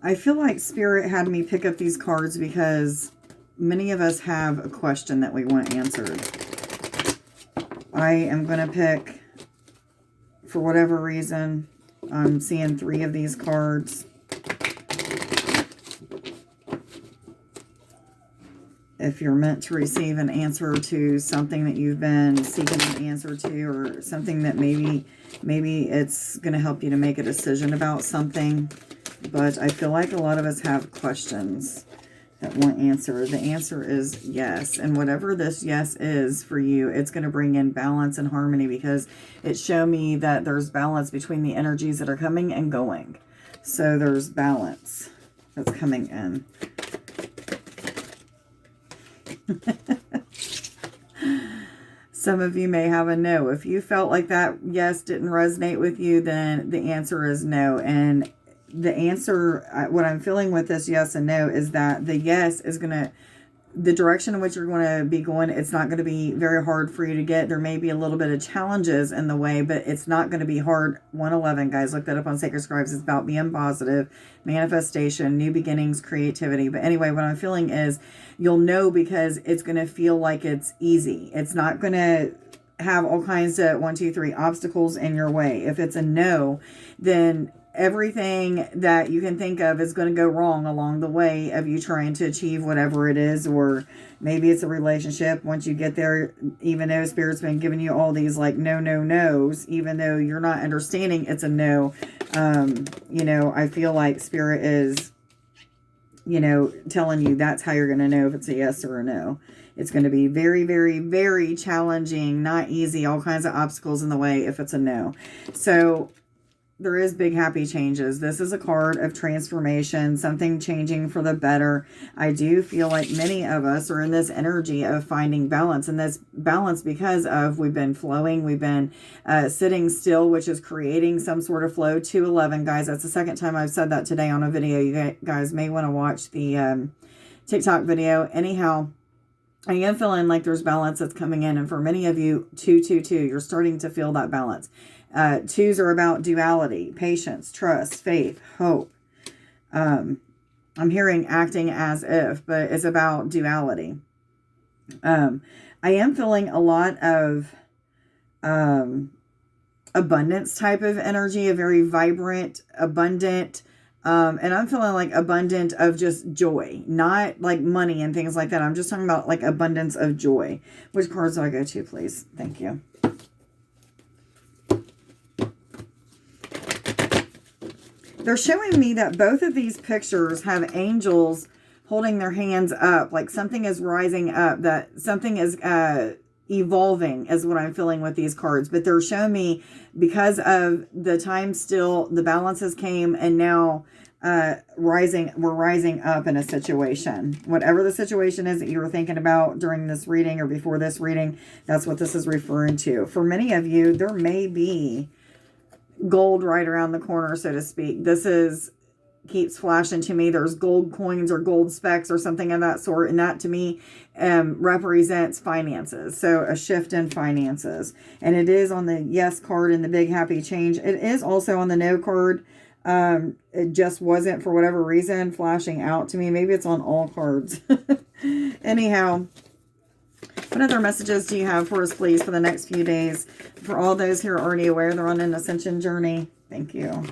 I feel like Spirit had me pick up these cards because many of us have a question that we want answered. I am going to pick, for whatever reason, I'm seeing 3 of these cards. If you're meant to receive an answer to something that you've been seeking an answer to, or something that maybe it's going to help you to make a decision about something. But I feel like a lot of us have questions that want answered. The answer is yes. And whatever this yes is for you, it's going to bring in balance and harmony, because it showed me that there's balance between the energies that are coming and going. So there's balance that's coming in. Some of you may have a no. If you felt like that yes didn't resonate with you, then the answer is no. And the answer, what I'm feeling with this yes and no, is that the yes is going to, the direction in which you're going to be going, it's not going to be very hard for you to get. There may be a little bit of challenges in the way, but it's not going to be hard. 111, guys, look that up on Sacred Scribes. It's about being positive, manifestation, new beginnings, creativity. But anyway, what I'm feeling is you'll know, because it's going to feel like it's easy. It's not going to have all kinds of 1, 2, 3 obstacles in your way. If it's a no, then everything that you can think of is going to go wrong along the way of you trying to achieve whatever it is. Or maybe it's a relationship. Once you get there, even though Spirit's been giving you all these like no's, even though you're not understanding it's a no, you know, I feel like Spirit is, you know, telling you that's how you're going to know if it's a yes or a no. It's going to be very, very, very challenging, not easy, all kinds of obstacles in the way if it's a no. So there is big happy changes. This is a card of transformation, something changing for the better. I do feel like many of us are in this energy of finding balance, and this balance because of we've been flowing, we've been sitting still, which is creating some sort of flow. 211, guys, that's the second time I've said that today on a video. You guys may want to watch the TikTok video. Anyhow, I am feeling like there's balance that's coming in, and for many of you, 222, you're starting to feel that balance. 2s are about duality, patience, trust, faith, hope. I'm hearing acting as if, but it's about duality. I am feeling a lot of abundance type of energy, a very vibrant, abundant, and I'm feeling like abundant of just joy, not like money and things like that. I'm just talking about like abundance of joy. Which cards do I go to, please? Thank you. They're showing me that both of these pictures have angels holding their hands up, like something is rising up, that something is evolving is what I'm feeling with these cards. But they're showing me because of the time still, the balances came, and now we're rising up in a situation. Whatever the situation is that you were thinking about during this reading or before this reading, that's what this is referring to. For many of you, there may be gold right around the corner, so to speak. This keeps flashing to me. There's gold coins or gold specks or something of that sort, and that to me represents finances. So a shift in finances, and it is on the yes card in the big happy change. It is also on the no card. It just wasn't, for whatever reason, flashing out to me. Maybe it's on all cards. Anyhow, what other messages do you have for us, please, for the next few days? For all those who are already aware they're on an ascension journey. Thank you.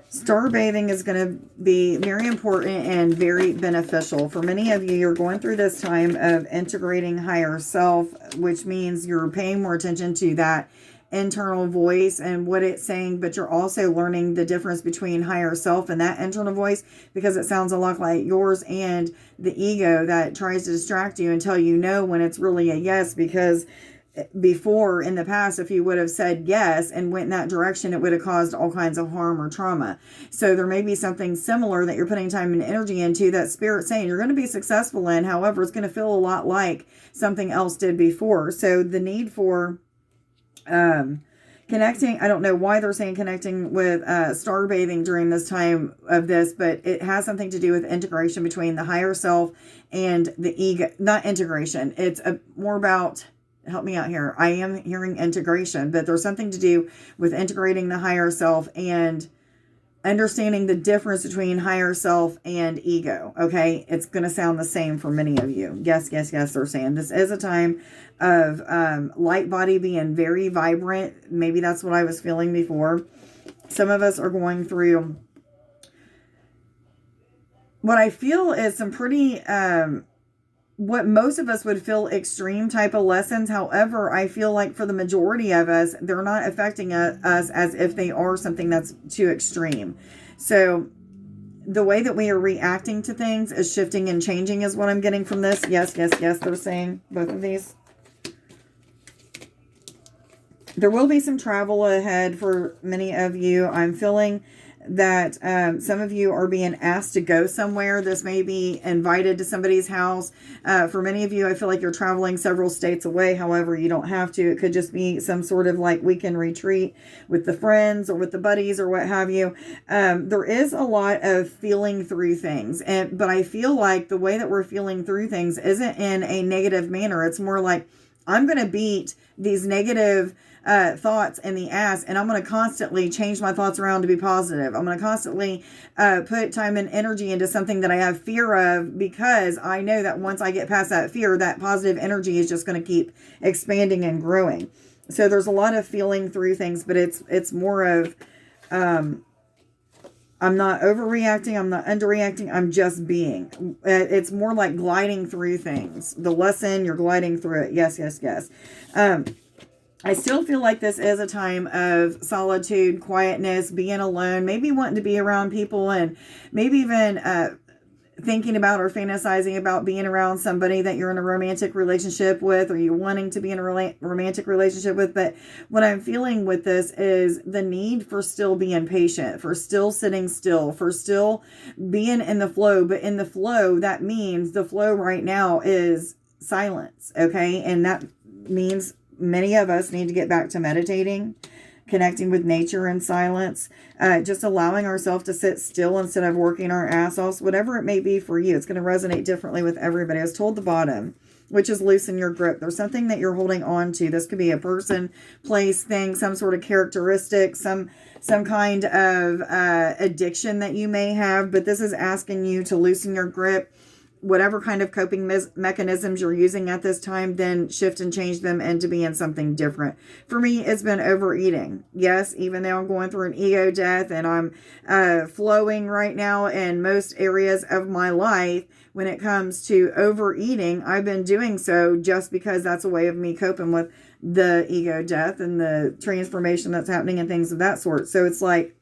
Star bathing is going to be very important and very beneficial. For many of you, you're going through this time of integrating higher self, which means you're paying more attention to that internal voice and what it's saying, but you're also learning the difference between higher self and that internal voice, because it sounds a lot like yours and the ego that tries to distract you and tell you no when it's really a yes. Because before, in the past, if you would have said yes and went in that direction, it would have caused all kinds of harm or trauma. So there may be something similar that you're putting time and energy into that Spirit's saying you're going to be successful in. However, it's going to feel a lot like something else did before. So the need for connecting, I don't know why they're saying connecting with star bathing during this time of this, but it has something to do with integration between the higher self and the ego. Not integration, it's more about, help me out here, I am hearing integration, but there's something to do with integrating the higher self and understanding the difference between higher self and ego. Okay, it's going to sound the same for many of you. Yes, yes, yes, they're saying this is a time of light body being very vibrant. Maybe that's what I was feeling before. Some of us are going through what I feel is some pretty what most of us would feel extreme type of lessons. However, I feel like for the majority of us, they're not affecting us as if they are something that's too extreme. So the way that we are reacting to things is shifting and changing is what I'm getting from this. Yes, yes, yes, they're saying both of these. There will be some travel ahead for many of you. I'm feeling that some of you are being asked to go somewhere. This may be invited to somebody's house. For many of you, I feel like you're traveling several states away. However, you don't have to. It could just be some sort of like weekend retreat with the friends or with the buddies or what have you. There is a lot of feeling through things. But I feel like the way that we're feeling through things isn't in a negative manner. It's more like, I'm going to beat these negative thoughts in the ass, and I'm going to constantly change my thoughts around to be positive. I'm going to constantly put time and energy into something that I have fear of, because I know that once I get past that fear, that positive energy is just going to keep expanding and growing. So there's a lot of feeling through things, but it's more of I'm not overreacting. I'm not underreacting. I'm just being. It's more like gliding through things. The lesson, you're gliding through it. Yes, yes, yes. I still feel like this is a time of solitude, quietness, being alone, maybe wanting to be around people, and maybe even thinking about or fantasizing about being around somebody that you're in a romantic relationship with, or you're wanting to be in a romantic relationship with. But what I'm feeling with this is the need for still being patient, for still sitting still, for still being in the flow. But in the flow, that means the flow right now is silence. Okay. And that means many of us need to get back to meditating, connecting with nature in silence, just allowing ourselves to sit still instead of working our ass off, whatever it may be for you. It's going to resonate differently with everybody. I was told the bottom, which is loosen your grip. There's something that you're holding on to. This could be a person, place, thing, some sort of characteristic, some kind of addiction that you may have, but this is asking you to loosen your grip. Whatever kind of coping mechanisms you're using at this time, then shift and change them into being something different. For me, it's been overeating. Yes, even though I'm going through an ego death and I'm flowing right now in most areas of my life, when it comes to overeating, I've been doing so just because that's a way of me coping with the ego death and the transformation that's happening and things of that sort. So it's like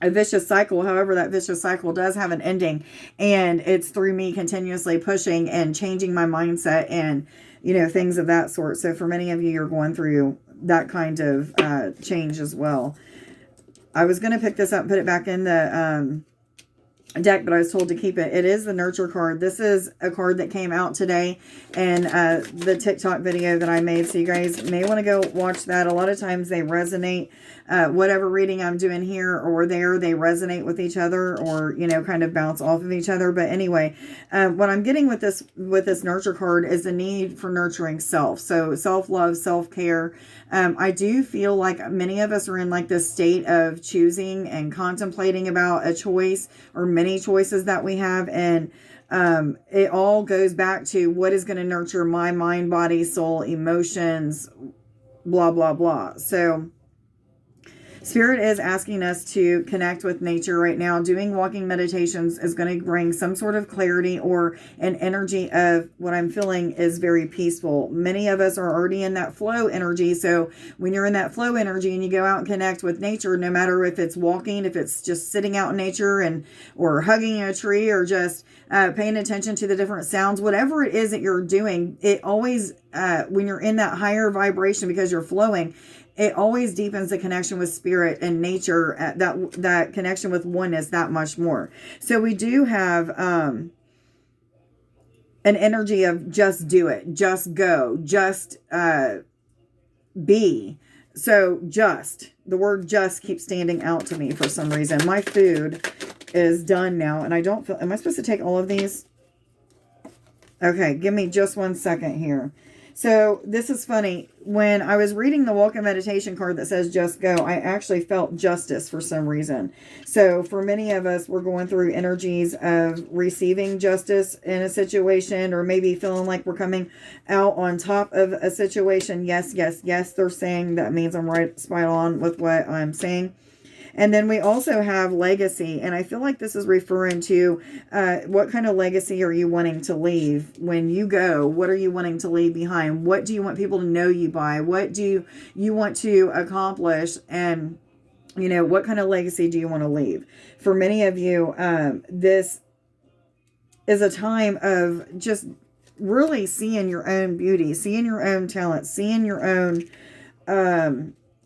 a vicious cycle. However, that vicious cycle does have an ending, and it's through me continuously pushing and changing my mindset and, things of that sort. So for many of you, you're going through that kind of change as well. I was going to pick this up and put it back in the deck, but I was told to keep it. It is the nurture card. This is a card that came out today in the TikTok video that I made. So you guys may want to go watch that. A lot of times they resonate. Whatever reading I'm doing here or there, they resonate with each other, or, kind of bounce off of each other. But anyway, what I'm getting with this nurture card is the need for nurturing self. So self-love, self-care. I do feel like many of us are in like this state of choosing and contemplating about a choice or many choices that we have. And it all goes back to what is going to nurture my mind, body, soul, emotions, blah, blah, blah. So Spirit is asking us to connect with nature right now. Doing walking meditations is going to bring some sort of clarity or an energy of what I'm feeling is very peaceful. Many of us are already in that flow energy. So when you're in that flow energy and you go out and connect with nature, no matter if it's walking, if it's just sitting out in nature or hugging a tree, or just paying attention to the different sounds, whatever it is that you're doing, it always, when you're in that higher vibration because you're flowing, it always deepens the connection with spirit and nature, that connection with oneness that much more. So we do have an energy of just do it, just go, just be. So the word just keeps standing out to me for some reason. My food is done now, and I don't feel, am I supposed to take all of these? Okay, give me just 1 second here. So this is funny. When I was reading the walk in meditation card that says just go, I actually felt justice for some reason. So for many of us, we're going through energies of receiving justice in a situation, or maybe feeling like we're coming out on top of a situation. Yes, yes, yes, they're saying that means I'm right, spot on with what I'm saying. And then we also have legacy. And I feel like this is referring to what kind of legacy are you wanting to leave when you go? What are you wanting to leave behind? What do you want people to know you by? What do you want to accomplish? And, you know, what kind of legacy do you want to leave? For many of you, this is a time of just really seeing your own beauty, seeing your own talent, seeing your own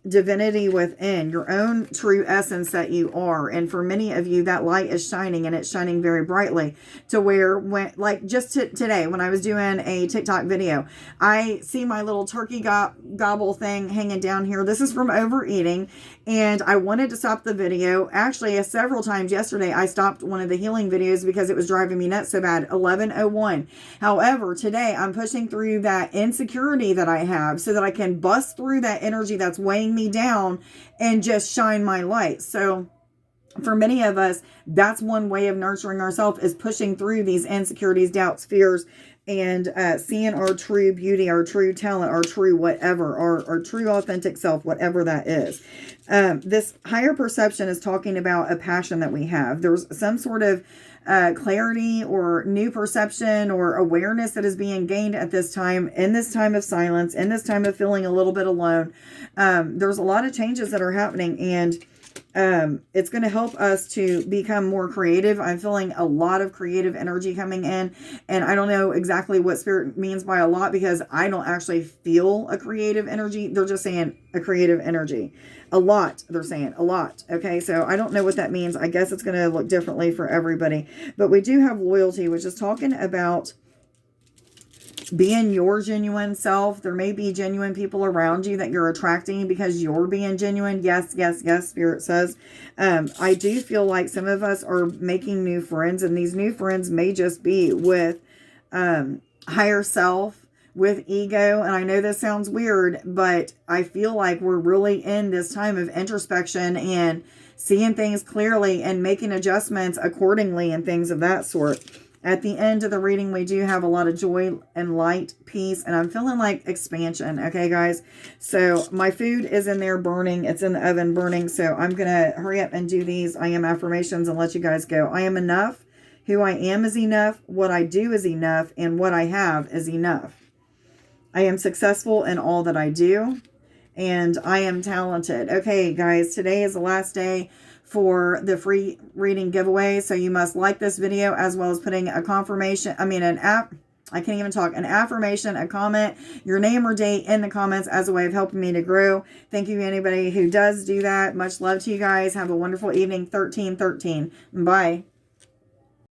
divinity within, your own true essence that you are. And for many of you, that light is shining, and it's shining very brightly, to where when, like just today when I was doing a TikTok video, I see my little turkey gobble thing hanging down here. This is from overeating, and I wanted to stop the video. Actually, several times yesterday, I stopped one of the healing videos because it was driving me nuts so bad. 11:01. However, today I'm pushing through that insecurity that I have so that I can bust through that energy that's weighing me down and just shine my light. So for many of us, that's one way of nurturing ourselves, is pushing through these insecurities, doubts, fears, and seeing our true beauty, our true talent, our true whatever, our true authentic self, whatever that is. This higher perception is talking about a passion that we have. There's some sort of clarity or new perception or awareness that is being gained at this time, in this time of silence, in this time of feeling a little bit alone. There's a lot of changes that are happening, and it's going to help us to become more creative. I'm feeling a lot of creative energy coming in, and I don't know exactly what spirit means by a lot, because I don't actually feel a creative energy. They're just saying a creative energy. A lot, they're saying a lot. Okay, so I don't know what that means. I guess it's going to look differently for everybody. But we do have loyalty, which is talking about being your genuine self. There may be genuine people around you that you're attracting because you're being genuine. Yes, yes, yes, Spirit says. I do feel like some of us are making new friends, and these new friends may just be with higher self, with ego. And I know this sounds weird, but I feel like we're really in this time of introspection and seeing things clearly and making adjustments accordingly and things of that sort. At the end of the reading, we do have a lot of joy and light, peace, and I'm feeling like expansion. Okay, guys? So my food is in there burning. It's in the oven burning. So I'm going to hurry up and do these I am affirmations and let you guys go. I am enough. Who I am is enough. What I do is enough. And what I have is enough. I am successful in all that I do. And I am talented. Okay, guys, today is the last day for the free reading giveaway. So you must like this video, as well as putting a confirmation, an affirmation, a comment, your name or date in the comments as a way of helping me to grow. Thank you, anybody who does do that. Much love to you guys. Have a wonderful evening. 1313. Bye.